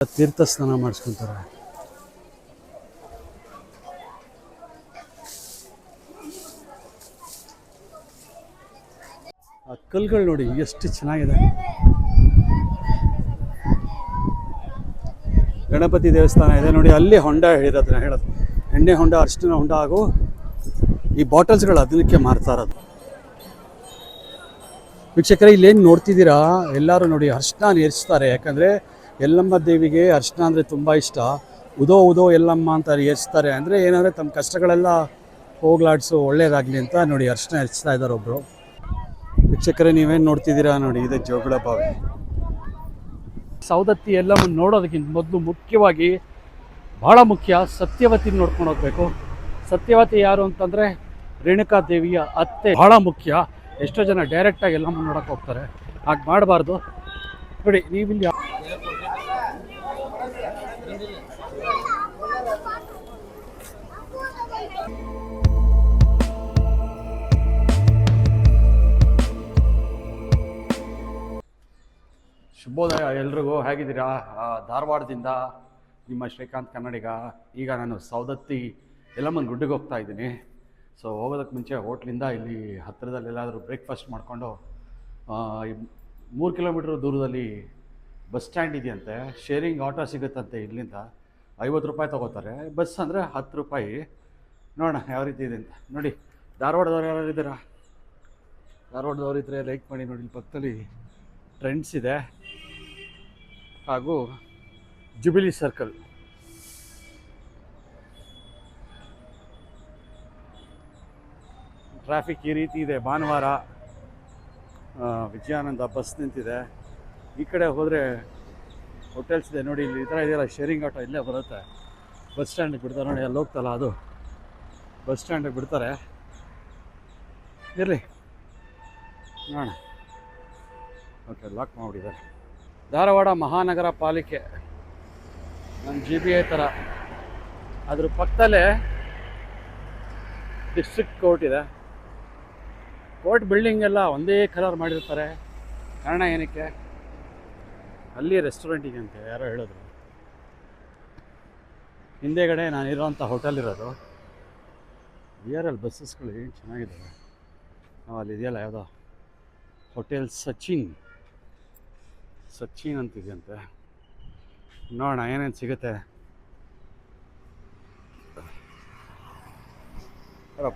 ತೀರ್ಥ ಸ್ನಾನ ಮಾಡಿಸ್ಕೊಂತಾರೆ. ಆ ಕಲ್ಗಳು ನೋಡಿ ಎಷ್ಟು ಚೆನ್ನಾಗಿದೆ. ಗಣಪತಿ ದೇವಸ್ಥಾನ ಇದೆ ನೋಡಿ, ಅಲ್ಲಿ ಹೊಂಡ ಹೇಳೋದು ಎಣ್ಣೆ ಹೊಂಡ, ಅರಿಶಿನ ಹೊಂಡ ಹಾಗೂ ಈ ಬಾಟಲ್ಸ್ಗಳು ಅದಕ್ಕೆ ಮಾರ್ತಾ ಇರೋದು. ವೀಕ್ಷಕರೇ, ಇಲ್ಲೇನು ನೋಡ್ತಿದ್ದೀರಾ, ಎಲ್ಲರೂ ನೋಡಿ ಅರಿಶಿನ ಏರಿಸ್ತಾರೆ. ಯಾಕಂದರೆ ಯಲ್ಲಮ್ಮ ದೇವಿಗೆ ಅರಿಶಿನ ಅಂದರೆ ತುಂಬ ಇಷ್ಟ. ಉದೋ ಉದೋ ಯಲ್ಲಮ್ಮ ಅಂತ ಏರಿಸ್ತಾರೆ. ಅಂದರೆ ಏನಂದರೆ ತಮ್ಮ ಕಷ್ಟಗಳೆಲ್ಲ ಹೋಗ್ಲಾಡ್ಸು, ಒಳ್ಳೇದಾಗಲಿ ಅಂತ ನೋಡಿ ಅರಿಶಿನ ಏರಿಸ್ತಾ ಇದ್ದಾರೆ ಒಬ್ಬರು. ವೀಕ್ಷಕರೇ, ನೀವೇನು ನೋಡ್ತಿದ್ದೀರಾ ನೋಡಿ, ಇದೆ ಜೋಗಳ ಬಾವಿ. ಸೌದತ್ತಿ ಯಲ್ಲಮ್ಮನ ನೋಡೋದಕ್ಕಿಂತ ಮೊದಲು ಮುಖ್ಯವಾಗಿ ಭಾಳ ಮುಖ್ಯ ಸತ್ಯವತಿ ನೋಡ್ಕೊಂಡು ಹೋಗಬೇಕು. ಸತ್ಯವತಿ ಯಾರು ಅಂತಂದರೆ ರೇಣುಕಾ ದೇವಿಯ ಅತ್ತೆ. ಭಾಳ ಮುಖ್ಯ. ಎಷ್ಟೋ ಜನ ಡೈರೆಕ್ಟಾಗಿ ಯಲ್ಲಮ್ಮನ ನೋಡೋಕೆ ಹೋಗ್ತಾರೆ, ಹಾಗೆ ಮಾಡಬಾರ್ದು ನೋಡಿ. ನೀವಿಲ್ಲಿ ಶುಭೋದಯ ಎಲ್ರಿಗೂ, ಹೇಗಿದ್ದೀರಾ? ಧಾರವಾಡದಿಂದ ನಿಮ್ಮ ಶ್ರೀಕಾಂತ್ ಕನ್ನಡಿಗ. ಈಗ ನಾನು ಸೌದತ್ತಿ ಯಲ್ಲಮ್ಮನ ಗುಡ್ಡಿಗೆ ಹೋಗ್ತಾ ಇದ್ದೀನಿ. ಸೊ ಹೋಗೋದಕ್ಕೆ ಮುಂಚೆ ಹೋಟ್ಲಿಂದ ಇಲ್ಲಿ ಹತ್ತಿರದಲ್ಲಿ ಎಲ್ಲಾದರೂ ಬ್ರೇಕ್ಫಾಸ್ಟ್ ಮಾಡಿಕೊಂಡು 3 ಕಿಲೋಮೀಟ್ರ್ ದೂರದಲ್ಲಿ ಬಸ್ ಸ್ಟ್ಯಾಂಡ್ ಇದೆಯಂತೆ. ಶೇರಿಂಗ್ ಆಟೋ ಸಿಗುತ್ತಂತೆ. ಇಲ್ಲಿಂದ 50 ರೂಪಾಯಿ ತೊಗೋತಾರೆ. ಬಸ್ ಅಂದರೆ 10 ರೂಪಾಯಿ. ನೋಡೋಣ ಯಾವ ರೀತಿ ಇದೆ ಅಂತ. ನೋಡಿ, ಧಾರವಾಡದವ್ರು ಯಾರು ಇದ್ದೀರಾ? ಧಾರವಾಡದವ್ರು ಇದ್ದರೆ ಲೈಕ್ ಮಾಡಿ. ನೋಡಿ, ಇಲ್ಲಿ ಪಕ್ಕದಲ್ಲಿ ಟ್ರೆಂಡ್ಸ್ ಇದೆ ಹಾಗೂ ಜುಬಿಲಿ ಸರ್ಕಲ್. ಟ್ರಾಫಿಕ್ ಈ ರೀತಿ ಇದೆ. ಭಾನುವಾರ ವಿಜಯಾನಂದ ಬಸ್ ನಿಂತಿದೆ. ಈ ಕಡೆ ಹೋದರೆ ಹೋಟೆಲ್ಸ್ ಇದೆ ನೋಡಿ. ಇಲ್ಲಿ ಈ ಥರ ಇದೆಯಲ್ಲ, ಶೇರಿಂಗ್ ಆಟೋ ಇಲ್ಲೇ ಬರುತ್ತೆ. ಬಸ್ ಸ್ಟ್ಯಾಂಡಿಗೆ ಬಿಡ್ತಾರೆ ನೋಡಿ, ಅಲ್ಲಿ ಹೋಗ್ತಲ್ಲ ಅದು ಬಸ್ ಸ್ಟ್ಯಾಂಡಿಗೆ ಬಿಡ್ತಾರೆ. ಇರಲಿ ನೋಡೋಣ. ಓಕೆ, ಲಾಕ್ ಮಾಡಿಬಿಟ್ಟಿದ್ದಾರೆ. ಧಾರವಾಡ ಮಹಾನಗರ ಪಾಲಿಕೆ ನಮ್ಮ GBI ಥರ, ಅದ್ರ ಪಕ್ಕದಲ್ಲೇ ಡಿಸ್ಟ್ರಿಕ್ಟ್ ಕೋರ್ಟ್ ಇದೆ. ಕೋರ್ಟ್ ಬಿಲ್ಡಿಂಗ್ ಎಲ್ಲ ಒಂದೇ ಕಲರ್ ಮಾಡಿರ್ತಾರೆ. ಕಾರಣ ಏನಕ್ಕೆ? ಅಲ್ಲಿ ರೆಸ್ಟೋರೆಂಟಿಗೆ ಅಂತೆ ಯಾರೋ ಹೇಳಿದ್ರು. ಹಿಂದೆಗಡೆ ನಾನಿರೋಂಥ ಹೋಟೆಲ್ ಇರೋದು. VRL ಬಸ್ಸಸ್ಗಳು ಏನು ಚೆನ್ನಾಗಿದ್ದಾವೆ. ಅಲ್ಲಿ ಇದೆಯಲ್ಲ ಯಾವುದೋ ಹೋಟೆಲ್ ಸಚಿನ್ ಅಂತಿದೆಯಂತೆ. ನೋಡೋಣ ಏನೇನು ಸಿಗುತ್ತೆ.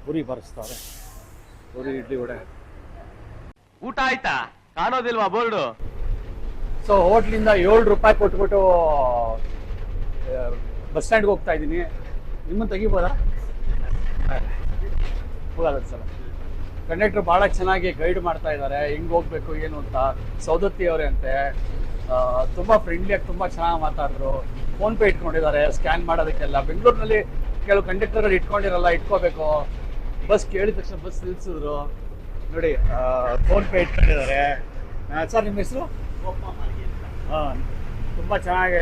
ಪೂರಿ ಬರೆಸ್ತಾರೆ, ಪೂರಿ ಇಡ್ಲಿ ವಡೆ. ಊಟ ಆಯ್ತಾ? ಕಾಣೋದಿಲ್ವಾ ಬೋರ್ಡು? ಸೊ ಹೋಟ್ಲಿಂದ 7 ರೂಪಾಯಿ ಕೊಟ್ಬಿಟ್ಟು ಬಸ್ ಸ್ಟ್ಯಾಂಡ್ಗೆ ಹೋಗ್ತಾ ಇದ್ದೀನಿ. ನಿಮ್ಮನ್ನು ತೆಗಿಬೋದಾ? ಹೋಗಲ್ಲ ಸಲ. ಕಂಡಕ್ಟ್ರು ಭಾಳ ಚೆನ್ನಾಗಿ ಗೈಡ್ ಮಾಡ್ತಾ ಇದ್ದಾರೆ, ಹೆಂಗೆ ಹೋಗ್ಬೇಕು ಏನು ಅಂತ. ಸೌದತ್ತಿ ಅವರೇ ಅಂತೆ, ತುಂಬ ಫ್ರೆಂಡ್ಲಿಯಾಗಿ ತುಂಬ ಚೆನ್ನಾಗಿ ಮಾತಾಡಿದ್ರು. ಫೋನ್ಪೇ ಇಟ್ಕೊಂಡಿದ್ದಾರೆ ಸ್ಕ್ಯಾನ್ ಮಾಡೋದಕ್ಕೆಲ್ಲ. ಬೆಂಗಳೂರಿನಲ್ಲಿ ಕೆಲವು ಕಂಡಕ್ಟರ್ಗಳು ಇಟ್ಕೊಂಡಿರಲ್ಲ, ಇಟ್ಕೋಬೇಕು. ಬಸ್ ಕೇಳಿದ ತಕ್ಷಣ ಬಸ್ ನಿಲ್ಲಿಸಿದ್ರು ನೋಡಿ. ಫೋನ್ಪೇ ಇಟ್ಕೊಂಡಿದ್ದಾರೆ. ಸರ್, ನಿಮ್ಮ ಹೆಸರು? ಹಾಂ, ತುಂಬ ಚೆನ್ನಾಗಿ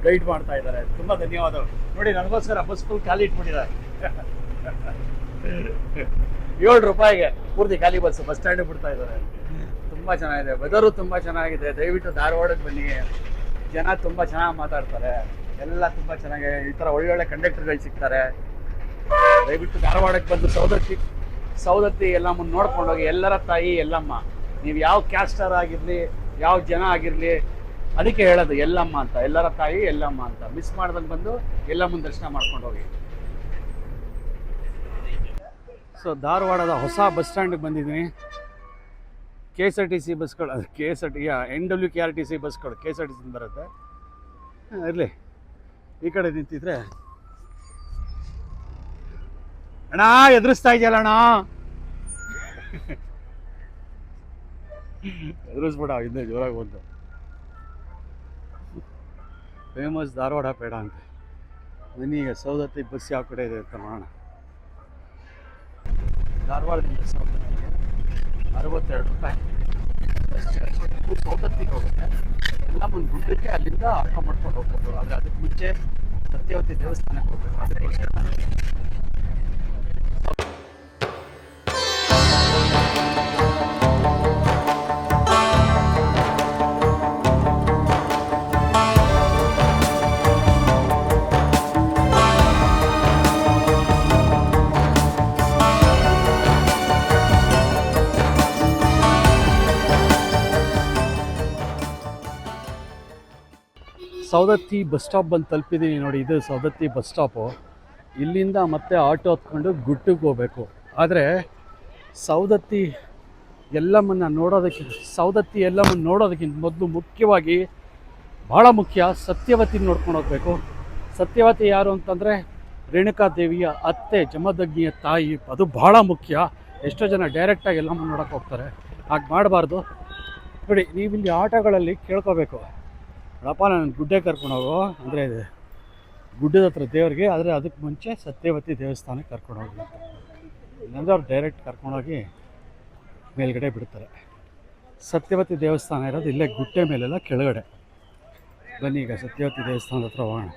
ಗೈಡ್ ಮಾಡ್ತಾ ಇದ್ದಾರೆ. ತುಂಬ ಧನ್ಯವಾದಗಳು. ನೋಡಿ, ನನಗೋಸ್ಕರ ಬಸ್ ಫುಲ್ ಖಾಲಿ ಇಟ್ಬಿಟ್ಟಿದ್ದಾರೆ. 7 ರೂಪಾಯಿಗೆ ಪೂರ್ತಿ ಖಾಲಿ ಬಸ್ ಸ್ಟ್ಯಾಂಡಿಗೆ ಬಿಡ್ತಾ ಇದ್ದಾರೆ. ತುಂಬ ಚೆನ್ನಾಗಿದೆ. ವೆದರು ತುಂಬ ಚೆನ್ನಾಗಿದೆ. ದಯವಿಟ್ಟು ಧಾರವಾಡಕ್ಕೆ ಬನ್ನಿ. ಜನ ತುಂಬ ಚೆನ್ನಾಗಿ ಮಾತಾಡ್ತಾರೆ. ಎಲ್ಲ ತುಂಬ ಚೆನ್ನಾಗಿ ಈ ಥರ ಒಳ್ಳೊಳ್ಳೆ ಕಂಡಕ್ಟರ್ಗಳು ಸಿಗ್ತಾರೆ. ದಯವಿಟ್ಟು ಧಾರವಾಡಕ್ಕೆ ಬಂದು ಸೌದತ್ತಿ ಯಲ್ಲಮ್ಮನ ನೋಡ್ಕೊಂಡು ಹೋಗಿ. ಎಲ್ಲರ ತಾಯಿ ಯಲ್ಲಮ್ಮ. ನೀವು ಯಾವ ಕ್ಯಾಸ್ಟರ್ ಆಗಿರಲಿ, ಯಾವ ಜನ ಆಗಿರಲಿ, ಅದಕ್ಕೆ ಹೇಳೋದು ಯಲ್ಲಮ್ಮ ಅಂತ. ಎಲ್ಲರ ತಾಯಿ ಯಲ್ಲಮ್ಮ ಅಂತ. ಮಿಸ್ ಮಾಡ್ದಂಗೆ ಬಂದು ಯಲ್ಲಮ್ಮನ ದರ್ಶನ ಮಾಡ್ಕೊಂಡು ಹೋಗಿ. ಸೊ ಧಾರವಾಡದ ಹೊಸ ಬಸ್ ಸ್ಟ್ಯಾಂಡಿಗೆ ಬಂದಿದ್ದೀನಿ. KSRTC ಬಸ್ಗಳು, NWKRTC ಬಸ್ಗಳು KSRTC ಬರುತ್ತೆ. ಇರಲಿ, ಈ ಕಡೆ ನಿಂತಿದ್ರೆ ಅಣ್ಣ ಎದುರಿಸ್ತಾ ಇದೆಯಲ್ಲ ಅಣ್ಣ, ಎದುರಿಸ್ಬೇಡ, ಹಿಂದೆ ಜೋರಾಗಿ ಬಂತು. ಫೇಮಸ್ ಧಾರವಾಡ ಪೇಡ ಅಂತ. ಈಗ ಸೌದತ್ತಿ ಬಸ್ ಯಾವ ಕಡೆ ಇದೆ ಅಂತ ನೋಡೋಣ. ಧಾರವಾಡದಿಂದ ಸೌದತ್ತಿಗೆ 62 ರೂಪಾಯಿ. ಸೌದತ್ತಿಗೆ ಹೋಗುತ್ತೆ. ಎಲ್ಲ ಮುಂದೆ ಗುಡ್ಡಕ್ಕೆ ಅಲ್ಲಿಂದ ಆಟೋ ಮಾಡ್ಕೊಂಡು ಹೋಗ್ಬೋದು. ಆದರೆ ಅದಕ್ಕೆ ಮುಂಚೆ ಸತ್ಯವತಿ ದೇವಸ್ಥಾನಕ್ಕೆ ಹೋಗ್ಬೇಕು. ಅದಕ್ಕೋಸ್ಕರ ಸೌದತ್ತಿ ಬಸ್ ಸ್ಟಾಪ್ ಬಂದು ತಲುಪಿದ್ದೀನಿ ನೋಡಿ. ಇದು ಸೌದತ್ತಿ ಬಸ್ ಸ್ಟಾಪು. ಇಲ್ಲಿಂದ ಮತ್ತೆ ಆಟೋ ಹತ್ಕೊಂಡು ಗುಟ್ಟಿಗೆ ಹೋಗ್ಬೇಕು. ಆದರೆ ಸೌದತ್ತಿ ಎಲ್ಲಮ್ಮನ್ನು ನೋಡೋದಕ್ಕಿಂತ ಮೊದಲು ಮುಖ್ಯವಾಗಿ ಭಾಳ ಮುಖ್ಯ ಸತ್ಯವತಿ ನೋಡ್ಕೊಂಡು ಹೋಗಬೇಕು. ಸತ್ಯವತಿ ಯಾರು ಅಂತಂದರೆ ರೇಣುಕಾದೇವಿಯ ಅತ್ತೆ, ಜಮದಗ್ನಿಯ ತಾಯಿ. ಅದು ಭಾಳ ಮುಖ್ಯ. ಎಷ್ಟೋ ಜನ ಡೈರೆಕ್ಟಾಗಿ ಎಲ್ಲಮ್ಮನ ನೋಡೋಕೆ ಹೋಗ್ತಾರೆ, ಹಾಗೆ ಮಾಡಬಾರ್ದು. ನೋಡಿ, ನೀವು ಇಲ್ಲಿ ಆಟೋಗಳಲ್ಲಿ ಕೇಳ್ಕೋಬೇಕು, ಅಪ್ಪ ನಾನು ಗುಡ್ಡೆ ಕರ್ಕೊಂಡೋಗು ಅಂದರೆ ಇದೆ ಗುಡ್ಡದ ಹತ್ರ ದೇವ್ರಿಗೆ, ಆದರೆ ಅದಕ್ಕೆ ಮುಂಚೆ ಸತ್ಯವತಿ ದೇವಸ್ಥಾನಕ್ಕೆ ಕರ್ಕೊಂಡೋಗಿ ಅಂತ. ಇಲ್ಲಾಂದರೆ ಅವ್ರು ಡೈರೆಕ್ಟ್ ಕರ್ಕೊಂಡೋಗಿ ಮೇಲ್ಗಡೆ ಬಿಡ್ತಾರೆ. ಸತ್ಯವತಿ ದೇವಸ್ಥಾನ ಇರೋದು ಇಲ್ಲೇ ಗುಡ್ಡೆ ಮೇಲೆಲ್ಲ ಕೆಳಗಡೆ. ಬನ್ನಿ ಈಗ ಸತ್ಯವತಿ ದೇವಸ್ಥಾನದ ಹತ್ರ ಹೋಗೋಣ.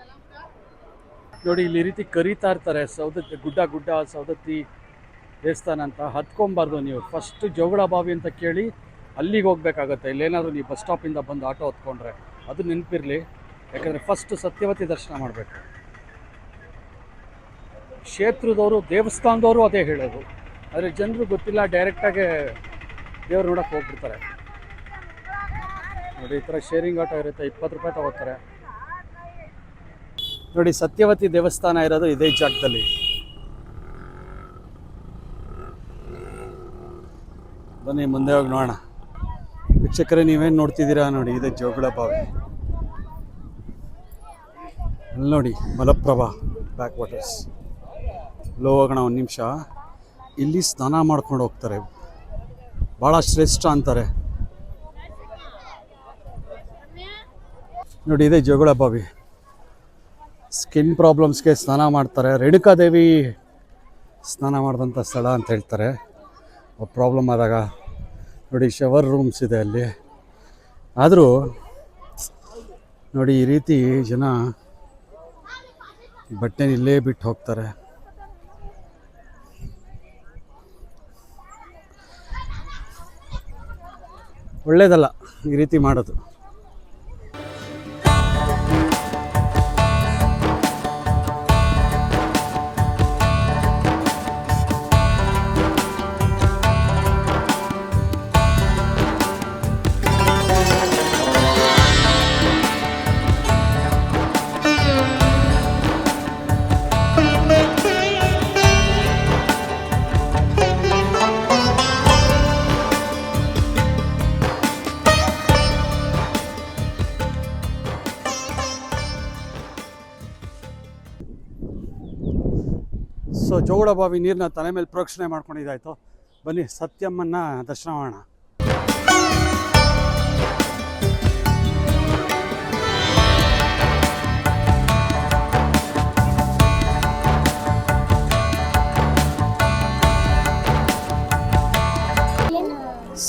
ನೋಡಿ, ಇಲ್ಲಿ ಈ ರೀತಿ ಕರೀತಾ ಇರ್ತಾರೆ, ಸೌದತ್ತಿ ಗುಡ್ಡ ಸೌದತ್ತಿ ದೇವಸ್ಥಾನ ಅಂತ. ಹತ್ಕೊಬಾರ್ದು ನೀವು. ಫಸ್ಟು ಜೋಗಳ ಬಾವಿ ಅಂತ ಕೇಳಿ ಅಲ್ಲಿಗೆ ಹೋಗ್ಬೇಕಾಗತ್ತೆ. ಇಲ್ಲೇನಾದರೂ ನೀವು ಬಸ್ ಸ್ಟಾಪಿಂದ ಬಂದು ಆಟೋ ಹತ್ಕೊಂಡ್ರೆ ಅದು ನೆನಪಿರಲಿ. ಯಾಕಂದರೆ ಫಸ್ಟು ಸತ್ಯವತಿ ದರ್ಶನ ಮಾಡಬೇಕು. ಕ್ಷೇತ್ರದವರು, ದೇವಸ್ಥಾನದವರು ಅದೇ ಹೇಳೋದು. ಆದರೆ ಜನರು ಗೊತ್ತಿಲ್ಲ, ಡೈರೆಕ್ಟಾಗಿ ದೇವ್ರು ನೋಡೋಕ್ಕೆ ಹೋಗ್ಬಿಡ್ತಾರೆ. ನೋಡಿ, ಈ ಥರ ಶೇರಿಂಗ್ ಆಟೋ ಇರುತ್ತೆ, 20 ರೂಪಾಯಿ ತಗೋತಾರೆ. ನೋಡಿ, ಸತ್ಯವತಿ ದೇವಸ್ಥಾನ ಇರೋದು ಇದೇ ಜಾಗದಲ್ಲಿ. ಬನ್ನಿ ಮುಂದೆ ಹೋಗಿ ನೋಡೋಣ. ವೀಕ್ಷಕರೇ, ನೀವೇನು ನೋಡ್ತಿದ್ದೀರಾ ನೋಡಿ, ಇದೆ ಜೋಗಳ ಬಾವಿ. ಅಲ್ಲಿ ನೋಡಿ ಮಲಪ್ರಭಾ ಬ್ಯಾಕ್ ವಾಟರ್ಸ್. ಲೋ ಹೋಗೋಣ ಒಂದು ನಿಮಿಷ. ಇಲ್ಲಿ ಸ್ನಾನ ಮಾಡ್ಕೊಂಡು ಹೋಗ್ತಾರೆ, ಭಾಳ ಶ್ರೇಷ್ಠ ಅಂತಾರೆ. ನೋಡಿ, ಇದೆ ಜೋಗಳ ಬಾವಿ. ಸ್ಕಿನ್ ಪ್ರಾಬ್ಲಮ್ಸ್ಗೆ ಸ್ನಾನ ಮಾಡ್ತಾರೆ. ರೇಣುಕಾದೇವಿ ಸ್ನಾನ ಮಾಡಿದಂಥ ಸ್ಥಳ ಅಂತ ಹೇಳ್ತಾರೆ. ಪ್ರಾಬ್ಲಮ್ ಆದಾಗ ನೋಡಿ, ಶವರ್ ರೂಮ್ಸ್ ಇದೆ ಅಲ್ಲಿ. ಆದರೂ ನೋಡಿ, ಈ ರೀತಿ ಜನ ಬಟ್ಟೆನ ಇಲ್ಲೇ ಬಿಟ್ಟು ಹೋಗ್ತಾರೆ. ಒಳ್ಳೇದಲ್ಲ ಈ ರೀತಿ ಮಾಡೋದು. ಸೊ ಜೋಗಳ ಬಾವಿ ನೀರನ್ನ ತಲೆ ಮೇಲೆ ಪ್ರೋಕ್ಷಣೆ ಮಾಡ್ಕೊಂಡಿದ್ದಾಯಿತು. ಬನ್ನಿ ಸತ್ಯಮ್ಮನ್ನ ದರ್ಶನ ಮಾಡೋಣ.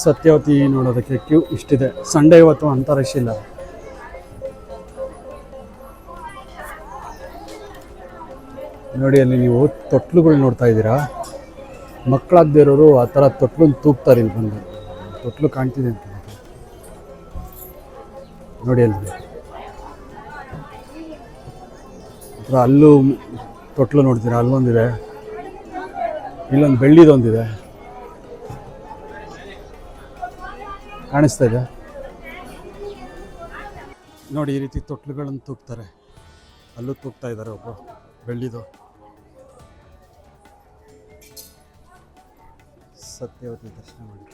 ಸತ್ಯವತಿ ನೋಡೋದಕ್ಕೆ ಕ್ಯೂ ಇಷ್ಟಿದೆ. ಸಂಡೇ ಇವತ್ತು ಅಂತ ರಶ್ ಇಲ್ಲ. ನೋಡಿ, ಅಲ್ಲಿ ನೀವು ತೊಟ್ಲುಗಳು ನೋಡ್ತಾ ಇದ್ದೀರಾ. ಮಕ್ಕಳಾಗದೇ ಇರೋರು ಆ ಥರ ತೊಟ್ಲನ್ನು ತೂಗ್ತಾರೆ. ಇಲ್ಲಿ ಬಂದು ತೊಟ್ಲು ಕಾಣ್ತಿದೆ ಅಂತ ನೋಡಿ. ಅಲ್ಲಿ ಹತ್ರ ಅಲ್ಲೂ ತೊಟ್ಲು ನೋಡ್ತೀರಾ, ಅಲ್ಲೊಂದಿದೆ, ಇಲ್ಲೊಂದು ಬೆಳ್ಳಿದೊಂದಿದೆ ಕಾಣಿಸ್ತಾ ಇದೆ ನೋಡಿ. ಈ ರೀತಿ ತೊಟ್ಲುಗಳನ್ನು ತೂಗ್ತಾರೆ. ಅಲ್ಲೂ ತೂಗ್ತಾ ಇದ್ದಾರೆ ಒಬ್ಬರು, ಬೆಳ್ಳಿದು. ಸತ್ಯವತಿ ದರ್ಶನ ಮಾಡಿ.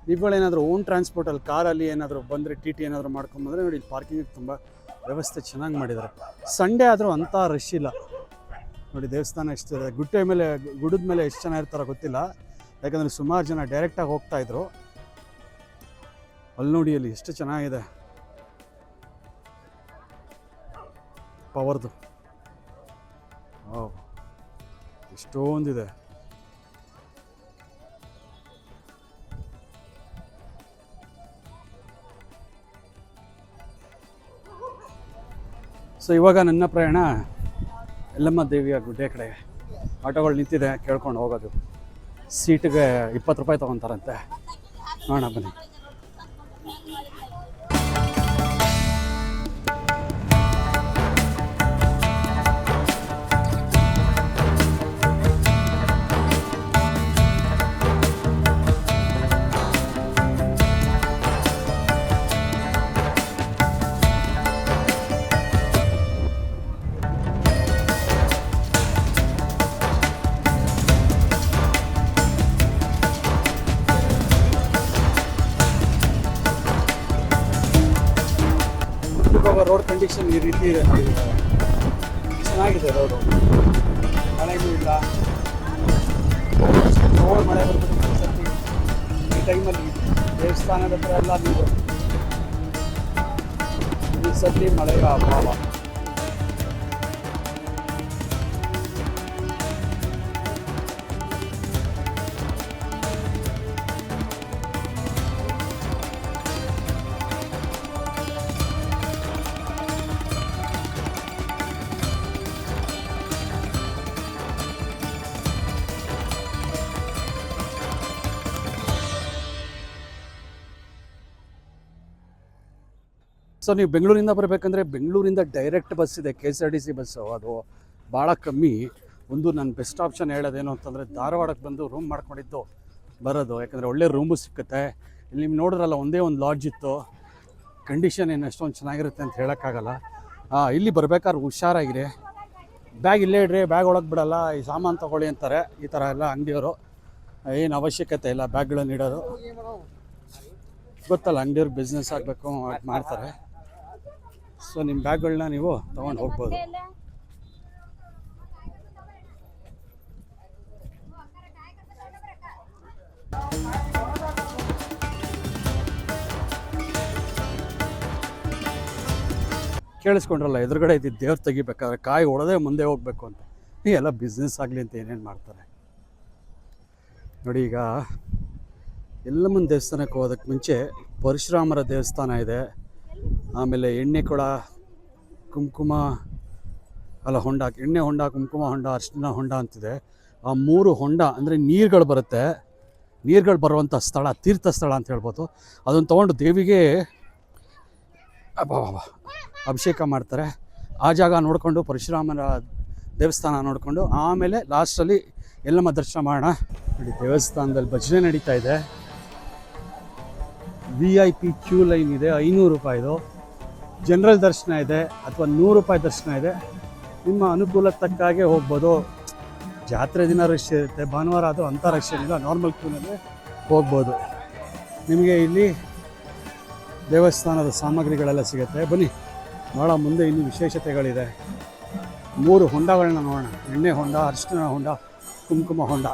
ನೀವುಗಳೇನಾದರೂ ಓನ್ ಟ್ರಾನ್ಸ್ಪೋರ್ಟಲ್ಲಿ ಕಾರಲ್ಲಿ ಏನಾದರೂ ಬಂದರೆ ಟಿ ಟಿ ಏನಾದರೂ ಮಾಡ್ಕೊಂಬಂದರೆ ನೋಡಿ, ಇಲ್ಲಿ ಪಾರ್ಕಿಂಗಿಗೆ ತುಂಬ ವ್ಯವಸ್ಥೆ ಚೆನ್ನಾಗಿ ಮಾಡಿದ್ದಾರೆ. ಸಂಡೇ ಆದರೂ ಅಂಥ ರಶ್ ಇಲ್ಲ ನೋಡಿ. ದೇವಸ್ಥಾನ ಎಷ್ಟಿದೆ, ಗುಡ್ಡದ ಮೇಲೆ ಎಷ್ಟು ಜನ ಇರ್ತಾರೋ ಗೊತ್ತಿಲ್ಲ. ಯಾಕಂದರೆ ಸುಮಾರು ಜನ ಡೈರೆಕ್ಟಾಗಿ ಹೋಗ್ತಾಯಿದ್ರು. ಅಲ್ಲಿ ನೋಡಿ, ಅಲ್ಲಿ ಎಷ್ಟು ಚೆನ್ನಾಗಿದೆ ಪವರ್ದು. ಎಷ್ಟೊಂದಿದೆ. ಸೊ ಇವಾಗ ನನ್ನ ಪ್ರಯಾಣ ಯಲ್ಲಮ್ಮ ದೇವಿಯ ಗುಡ್ಡೆ ಕಡೆ. ಆಟೋಗಳು ನಿಂತಿದೆ, ಕೇಳ್ಕೊಂಡು ಹೋಗೋದು. ಸೀಟಿಗೆ 20 ರೂಪಾಯಿ ತೊಗೊತಾರಂತೆ. ನೋಡೋಣ ಬನ್ನಿ. ಕಂಡೀಷನ್ ಈ ರೀತಿ ಇದೆ ನೋಡಿ. ಚೆನ್ನಾಗಿದೆ ರೋಡು, ಮಳೆಗೂ ಇಲ್ಲ, ಜೋರು ಮಳೆ ಬರ್ತದೆ ಈ ಸರ್ತಿ. ಈ ಟೈಮಲ್ಲಿ ದೇವಸ್ಥಾನದ ಹತ್ರ ಎಲ್ಲ ನೀರು, ಈ ಸರ್ತಿ ಮಳೆಯ ಅಭಾವ. ಸೊ ನೀವು ಬೆಂಗಳೂರಿಂದ ಬರಬೇಕಂದ್ರೆ ಬೆಂಗಳೂರಿಂದ ಡೈರೆಕ್ಟ್ ಬಸ್ ಇದೆ, KSRTC ಬಸ್ಸು. ಅದು ಭಾಳ ಕಮ್ಮಿ. ಒಂದು ನನ್ನ ಬೆಸ್ಟ್ ಆಪ್ಷನ್ ಹೇಳೋದೇನು ಅಂತಂದರೆ ಧಾರವಾಡಕ್ಕೆ ಬಂದು ರೂಮ್ ಮಾಡ್ಕೊಂಡಿದ್ದು ಬರೋದು. ಯಾಕಂದರೆ ಒಳ್ಳೆ ರೂಮು ಸಿಕ್ಕುತ್ತೆ. ಇಲ್ಲಿ ನೀವು ನೋಡಿದ್ರಲ್ಲ, ಒಂದೇ ಒಂದು ಲಾಡ್ಜ್ ಇತ್ತು. ಕಂಡೀಷನ್ ಏನು ಅಷ್ಟೊಂದು ಚೆನ್ನಾಗಿರುತ್ತೆ ಅಂತ ಹೇಳೋಕ್ಕಾಗಲ್ಲ. ಇಲ್ಲಿ ಬರ್ಬೇಕಾದ್ರೆ ಹುಷಾರಾಗಿರಿ, ಬ್ಯಾಗ್ ಇಲ್ಲೇ ಇಡ್ರಿ, ಬ್ಯಾಗ್ ಒಳಗೆ ಬಿಡಲ್ಲ, ಈ ಸಾಮಾನು ತೊಗೊಳ್ಳಿ ಅಂತಾರೆ ಈ ಥರ ಎಲ್ಲ ಅಂಗಡಿಯವರು. ಏನು ಅವಶ್ಯಕತೆ ಇಲ್ಲ ಬ್ಯಾಗ್ಗಳನ್ನು ಇಡೋದು. ಗೊತ್ತಲ್ಲ, ಅಂಗಡಿಯವ್ರು ಬಿಸ್ನೆಸ್ ಆಗಬೇಕು ಮಾಡ್ತಾರೆ. ಸೊ ನಿಮ್ಮ ಬ್ಯಾಗ್ಗಳನ್ನ ನೀವು ತೊಗೊಂಡು ಹೋಗ್ಬೋದು. ಕೇಳಿಸ್ಕೊಂಡ್ರಲ್ಲ, ಎದುರುಗಡೆ ಇದ್ದಿದ್ದು ದೇವ್ರು ತೆಗಿಬೇಕಾದ್ರೆ ಕಾಯಿ ಹೊಡೆದೇ ಮುಂದೆ ಹೋಗಬೇಕು ಅಂತ. ಈ ಎಲ್ಲ ಬಿಸ್ನೆಸ್ ಆಗಲಿ ಅಂತ ಏನೇನು ಮಾಡ್ತಾರೆ ನೋಡಿ. ಈಗ ಎಲ್ಲಮ್ಮನ ದೇವಸ್ಥಾನಕ್ಕೆ ಹೋಗೋದಕ್ಕೆ ಮುಂಚೆ ಪರಶುರಾಮರ ದೇವಸ್ಥಾನ ಇದೆ. ಆಮೇಲೆ ಎಣ್ಣೆ ಕೊಳ, ಕುಂಕುಮ ಅಲ್ಲ ಹೊಂಡ, ಎಣ್ಣೆ ಹೊಂಡ, ಕುಂಕುಮ ಹೊಂಡ, ಅರ್ಶಿನ ಹೊಂಡ ಅಂತಿದೆ. ಆ 3 ಹೊಂಡ ಅಂದರೆ ನೀರುಗಳು ಬರುತ್ತೆ, ನೀರುಗಳು ಬರುವಂಥ ಸ್ಥಳ, ತೀರ್ಥ ಸ್ಥಳ ಅಂತ ಹೇಳ್ಬೋದು. ಅದನ್ನು ತೊಗೊಂಡು ದೇವಿಗೆ ಅಭಿಷೇಕ ಮಾಡ್ತಾರೆ. ಆ ಜಾಗ ನೋಡಿಕೊಂಡು ಪರಶುರಾಮನ ದೇವಸ್ಥಾನ ನೋಡಿಕೊಂಡು ಆಮೇಲೆ ಲಾಸ್ಟಲ್ಲಿ ಎಲ್ಲಮ್ಮ ದರ್ಶನ ಮಾಡೋಣ. ನೋಡಿ, ದೇವಸ್ಥಾನದಲ್ಲಿ ಭಜನೆ ನಡೀತಾ ಇದೆ. VIP ಕ್ಯೂ ಲೈನ್ ಇದೆ, 500 ರೂಪಾಯಿದು. ಜನರಲ್ ದರ್ಶನ ಇದೆ ಅಥವಾ 100 ರೂಪಾಯಿ ದರ್ಶನ ಇದೆ. ನಿಮ್ಮ ಅನುಕೂಲಕ್ಕೆ ತಕ್ಕ ಹಾಗೆ ಹೋಗ್ಬೋದು. ಜಾತ್ರೆ ದಿನ ರಶ್ ಇರುತ್ತೆ, ಭಾನುವಾರ ಅದು ಅಂಥ ರಶ್ ಏನಿಲ್ಲ, ನಾರ್ಮಲ್ ಕ್ಯೂನಲ್ಲಿ ಹೋಗ್ಬೋದು. ನಿಮಗೆ ಇಲ್ಲಿ ದೇವಸ್ಥಾನದ ಸಾಮಗ್ರಿಗಳೆಲ್ಲ ಸಿಗುತ್ತೆ. ಬನ್ನಿ, ಭಾಳ ಮುಂದೆ ಇನ್ನೂ ವಿಶೇಷತೆಗಳಿದೆ. 3 ಹೊಂಡಗಳನ್ನ ನೋಡೋಣ. ಎಣ್ಣೆ ಹೊಂಡ, ಅರಿಶಿನ ಹೊಂಡ, ಕುಂಕುಮ ಹೊಂಡ.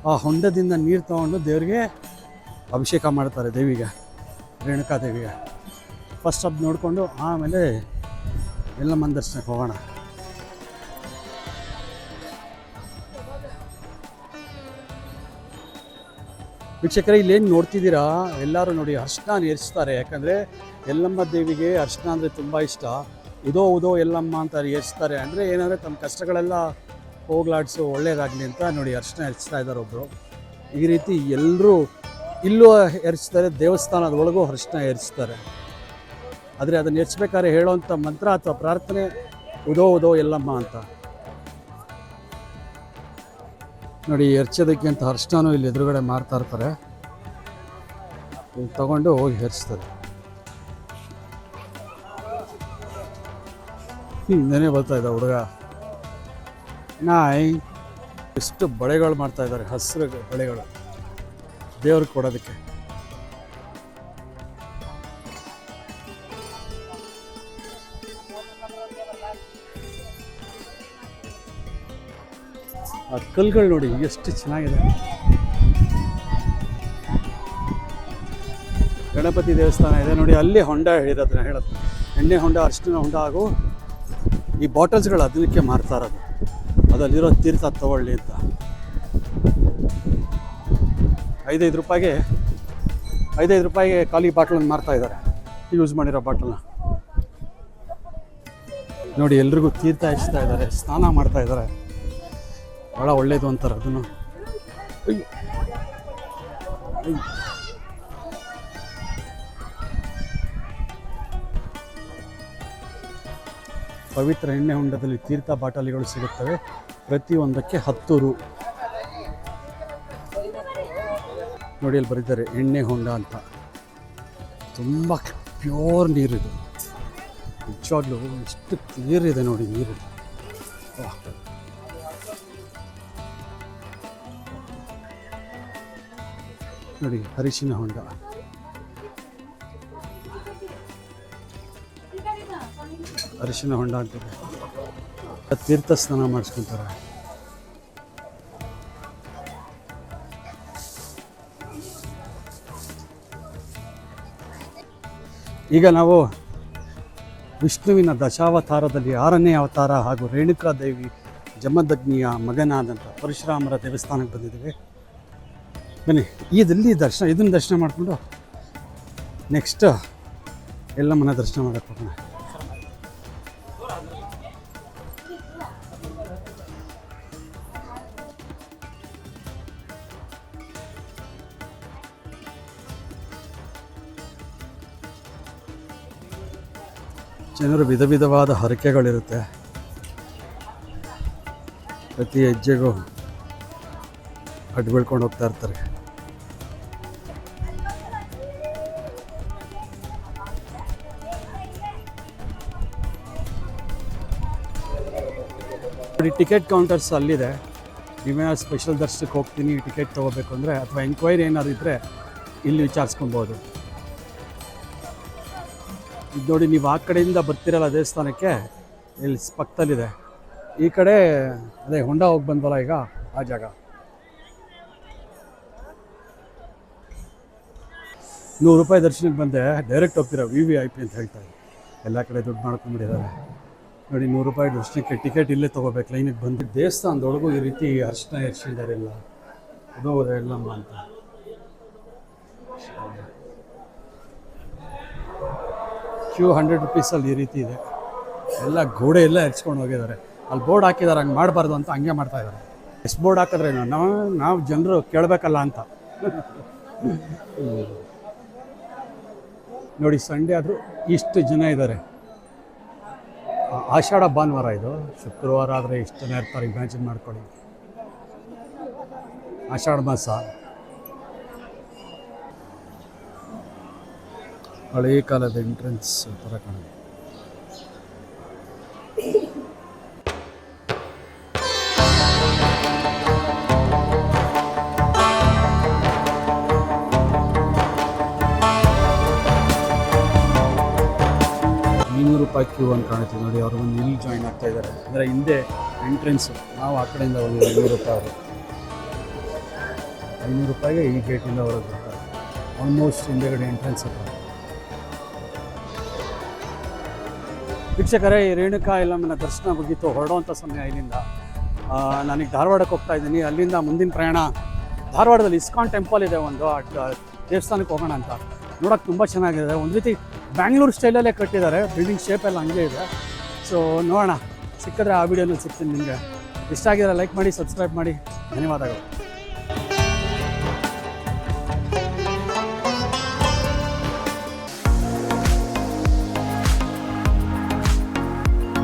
ಆ ಹೊಂಡದಿಂದ ನೀರು ತೊಗೊಂಡು ದೇವರಿಗೆ ಅಭಿಷೇಕ ಮಾಡ್ತಾರೆ, ದೇವಿಗೆ, ರೇಣುಕಾ ದೇವಿಗೆ. ಫಸ್ಟ್ ಅದು ನೋಡಿಕೊಂಡು ಆಮೇಲೆ ಎಲ್ಲಮ್ಮನ ದರ್ಶನಕ್ಕೆ ಹೋಗೋಣ. ವೀಕ್ಷಕರೇ, ಇಲ್ಲೇನು ನೋಡ್ತಿದ್ದೀರಾ, ಎಲ್ಲರೂ ನೋಡಿ ಅರ್ಶಿನ ಏರಿಸ್ತಾರೆ. ಯಾಕಂದರೆ ಎಲ್ಲಮ್ಮ ದೇವಿಗೆ ಅರ್ಶಿನ ಅಂದರೆ ತುಂಬ ಇಷ್ಟ. ಉದೋ ಉದೋ ಎಲ್ಲಮ್ಮ ಅಂತ ಏರಿಸ್ತಾರೆ. ಅಂದರೆ ಏನಂದರೆ ತಮ್ಮ ಕಷ್ಟಗಳೆಲ್ಲ ಹೋಗ್ಲಾಡಿಸು, ಒಳ್ಳೇದಾಗಲಿ ಅಂತ ನೋಡಿ ಅರ್ಶಿನ ಎರಚ್ತಾ ಇದ್ದಾರೆ ಒಬ್ಬರು. ಈ ರೀತಿ ಎಲ್ಲರೂ ಇಲ್ಲೂ ಎರಚ್ತಾರೆ, ದೇವಸ್ಥಾನದ ಒಳಗೂ ಅರ್ಶಿನ ಏರಿಸ್ತಾರೆ. ಆದರೆ ಅದನ್ನು ಎರಚ್ಬೇಕಾದ್ರೆ ಹೇಳೋವಂಥ ಮಂತ್ರ ಅಥವಾ ಪ್ರಾರ್ಥನೆ ಉದೋ ಉದೋ ಎಲ್ಲಮ್ಮ ಅಂತ ನೋಡಿ. ಎರಚೋದಕ್ಕೆ ಅಂತ ಅರ್ಶಿನೂ ಇಲ್ಲಿ ಎದುರುಗಡೆ ಮಾರ್ತಾ ಇರ್ತಾರೆ. ತಗೊಂಡು ಹೋಗಿ ಎರಚ್ತಾರೆ. ಹಿಂದೆನೇ ಬರ್ತಾ ಇದ್ದ ಹುಡುಗ. ನಾಯಿ ಎಷ್ಟು ಬಳೆಗಳು ಮಾಡ್ತಾ ಇದ್ದಾರೆ, ಹಸಿರು ಬಳೆಗಳು ದೇವ್ರಿಗೆ ಕೊಡೋದಕ್ಕೆ. ಆ ಕಲ್ಗಳು ನೋಡಿ ಎಷ್ಟು ಚೆನ್ನಾಗಿದೆ. ಗಣಪತಿ ದೇವಸ್ಥಾನ ಇದೆ ನೋಡಿ, ಅಲ್ಲಿ ಹೊಂಡ ಹೇಳಿರೋದನ್ನ ಹೇಳೋದು. ಎಣ್ಣೆ ಹೊಂಡ, ಅರಿಶಿನ ಹೊಂಡ ಹಾಗೂ ಈ ಬಾಟಲ್ಸ್ಗಳು ಅದಕ್ಕೆ ಮಾರ್ತಾ ಇರೋದು. ಅದರಲ್ಲಿರೋ ತೀರ್ಥ ತಗೊಳ್ಳಿ ಅಂತ. 5 ರೂಪಾಯಿಗೆ ಖಾಲಿ ಬಾಟ್ಲನ್ನು ಮಾರ್ತಾ ಇದ್ದಾರೆ, ಯೂಸ್ ಮಾಡಿರೋ ಬಾಟಲ್ನ ನೋಡಿ. ಎಲ್ರಿಗೂ ತೀರ್ಥ ಹಚ್ತಾ ಇದ್ದಾರೆ, ಸ್ನಾನ ಮಾಡ್ತಾ ಇದ್ದಾರೆ. ಭಾಳ ಒಳ್ಳೇದು ಅಂತಾರೆ ಅದನ್ನು. ಪವಿತ್ರ ಎಣ್ಣೆ ಹೊಂಡದಲ್ಲಿ ತೀರ್ಥ ಬಾಟಲಿಗಳು ಸಿಗುತ್ತವೆ. ಪ್ರತಿಯೊಂದಕ್ಕೆ 10 ರು. ನೋಡಿ, ಅಲ್ಲಿ ಬರೀತಾರೆ ಎಣ್ಣೆ ಹೊಂಡ ಅಂತ. ತುಂಬ ಪ್ಯೂರ್ ನೀರಿದು, ನಿಜವಾಗ್ಲೂ ಎಷ್ಟು ಕ್ಲಿಯರ್ ಇದೆ ನೋಡಿ ನೀರು. ನೋಡಿ, ಅರಿಶಿನ ಹೊಂಡ. ಅರಿಶಿನ ಹೊಂಡ ಅಂತಿದೆ. ತೀರ್ಥ ಸ್ನಾನ ಮಾಡಿಸ್ಕೊತಾರೆ. ಈಗ ನಾವು ವಿಷ್ಣುವಿನ ದಶಾವತಾರದಲ್ಲಿ 6ನೇ ಅವತಾರ ಹಾಗೂ ರೇಣುಕಾದೇವಿ ಜಮದಗ್ನಿಯ ಮಗನಾದಂಥ ಪರಶುರಾಮರ ದೇವಸ್ಥಾನಕ್ಕೆ ಬಂದಿದ್ದೀವಿ. ಬನ್ನಿ, ಇದನ್ನು ದರ್ಶನ ಮಾಡಿಕೊಂಡು ನೆಕ್ಸ್ಟ್ ಎಲ್ಲಮ್ಮನ ದರ್ಶನ ಮಾಡೋಕ್ಕೆ ಹೋಗೋಣ. ಜನರು ವಿಧ ವಿಧವಾದ ಹರಕೆಗಳಿರುತ್ತೆ. ಪ್ರತಿ ಹೆಜ್ಜೆಗೂ ಅಡ್ಡು ಬೀಳ್ಕೊಂಡು ಹೋಗ್ತಾ ಇರ್ತಾರೆ. ನೋಡಿ, ಟಿಕೆಟ್ ಕೌಂಟರ್ಸ್ ಅಲ್ಲಿದೆ. ನೀವೇನಾದ್ರು ಸ್ಪೆಷಲ್ ದರ್ಶನಕ್ಕೆ ಹೋಗ್ತೀನಿ, ಟಿಕೆಟ್ ತೊಗೋಬೇಕು ಅಂದರೆ ಅಥವಾ ಎಂಕ್ವೈರಿ ಏನಾದ್ರು ಇದ್ದರೆ ಇಲ್ಲಿ ವಿಚಾರಿಸ್ಕೊಬೋದು. ಇದು ನೋಡಿ, ನೀವು ಆ ಕಡೆಯಿಂದ ಬರ್ತಿರಲ್ಲ ದೇವಸ್ಥಾನಕ್ಕೆ, ಇಲ್ಲಿ ಪಕ್ಕದಲ್ಲಿದೆ. ಈ ಕಡೆ ಅದೇ ಹೊಂಡ ಹೋಗಿ ಬಂದಲ್ಲ ಈಗ, ಆ ಜಾಗ. ₹100 ದರ್ಶನಕ್ಕೆ ಬಂದೆ, ಡೈರೆಕ್ಟ್ ಹೋಗ್ತೀರಾ VIP ಅಂತ ಹೇಳ್ತಾರೆ. ಎಲ್ಲ ಕಡೆ ದುಡ್ಡು ಮಾಡ್ಕೊಂಡ್ಬಿಟ್ಟಿದ್ದಾರೆ ನೋಡಿ. ₹100 ದರ್ಶನಕ್ಕೆ ಟಿಕೆಟ್ ಇಲ್ಲೇ ತೊಗೋಬೇಕು, ಲೈನಿಗೆ ಬಂದು. ದೇವಸ್ಥಾನದೊಳಗೂ ಈ ರೀತಿ ಅರ್ಶಿನ ಎರ್ಸಿದಾರೆಲ್ಲ, ಅದು ಎಲ್ಲಮ್ಮ ಅಂತ. ಕ್ಯೂ ₹100 ಈ ರೀತಿ ಇದೆ. ಎಲ್ಲ ಗೋಡೆ ಎಲ್ಲ ಎರ್ಚ್ಕೊಂಡು ಹೋಗಿದ್ದಾರೆ. ಅಲ್ಲಿ ಬೋರ್ಡ್ ಹಾಕಿದ್ದಾರೆ, ಹಂಗೆ ಮಾಡಬಾರ್ದು ಅಂತ ಹಂಗೆ ಮಾಡ್ತಾ ಇದ್ದಾರೆ. ಎಷ್ಟು ಬೋರ್ಡ್ ಹಾಕಿದ್ರೆ ನಾವು ಜನರು ಕೇಳಬೇಕಲ್ಲ ಅಂತ. ನೋಡಿ, ಸಂಡೇ ಆದರೂ ಇಷ್ಟು ಜನ ಇದ್ದಾರೆ. ಆಷಾಢ ಭಾನುವಾರ ಇದು, ಶುಕ್ರವಾರ ಆದರೆ ಇಷ್ಟು ಜನ ಇರ್ತಾರೆ, ಇಮ್ಯಾಜಿನ್ ಮಾಡ್ಕೊಳ್ಳಿ. ಆಷಾಢ ಮಾಸ, ಹಳೆಯ ಕಾಲದ ಎಂಟ್ರೆನ್ಸ್ ಥರ ಕಾಣುತ್ತೆ. ₹200 ಕ್ಯೂ ಅಂತ ಕಾಣುತ್ತೆ ನೋಡಿ. ಅವರು ಒಂದು ಇಲ್ಲಿ ಜಾಯಿನ್ ಆಗ್ತಾ ಇದ್ದಾರೆ. ಅಂದರೆ ಹಿಂದೆ ಎಂಟ್ರೆನ್ಸು, ನಾವು ಆ ಕಡೆಯಿಂದ ಹೋಗಿ ₹100 ಅವರು. ₹500 ಈ ಗೇಟಿಂದ ಹೊರಗೆ ಬರ್ತಾರೆ. ಆಲ್ಮೋಸ್ಟ್ ಹಿಂದೆಗಡೆ ಎಂಟ್ರೆನ್ಸ್ ಹತ್ರ. ವೀಕ್ಷಕರೇ, ಈ ರೇಣುಕಾ ಎಲ್ಲಮ್ಮನ ದರ್ಶನ ಮುಗೀತು, ಹೊರಡುವಂಥ ಸಮಯ ಇಲ್ಲಿಂದ. ನಾನೀಗ ಧಾರವಾಡಕ್ಕೆ ಹೋಗ್ತಾ ಇದ್ದೀನಿ. ಅಲ್ಲಿಂದ ಮುಂದಿನ ಪ್ರಯಾಣ ಧಾರವಾಡದಲ್ಲಿ ಇಸ್ಕಾನ್ ಟೆಂಪಲ್ ಇದೆ ಒಂದು, ದೇವಸ್ಥಾನಕ್ಕೆ ಹೋಗೋಣ ಅಂತ. ನೋಡೋಕೆ ತುಂಬ ಚೆನ್ನಾಗಿದೆ. ಒಂದು ರೀತಿ ಬ್ಯಾಂಗ್ಳೂರು ಸ್ಟೈಲಲ್ಲೇ ಕಟ್ಟಿದ್ದಾರೆ, ಬಿಲ್ಡಿಂಗ್ ಶೇಪ್ ಎಲ್ಲ ಹಂಗೆ ಇದೆ. ಸೊ ನೋಡೋಣ, ಸಿಕ್ಕಿದ್ರೆ ಆ ವಿಡಿಯೋನಲ್ಲಿ ಸಿಗ್ತೀನಿ ನಿಮಗೆ. ಇಷ್ಟ ಆಗಿದ್ರೆ ಲೈಕ್ ಮಾಡಿ, ಸಬ್ಸ್ಕ್ರೈಬ್ ಮಾಡಿ. ಧನ್ಯವಾದಗಳು.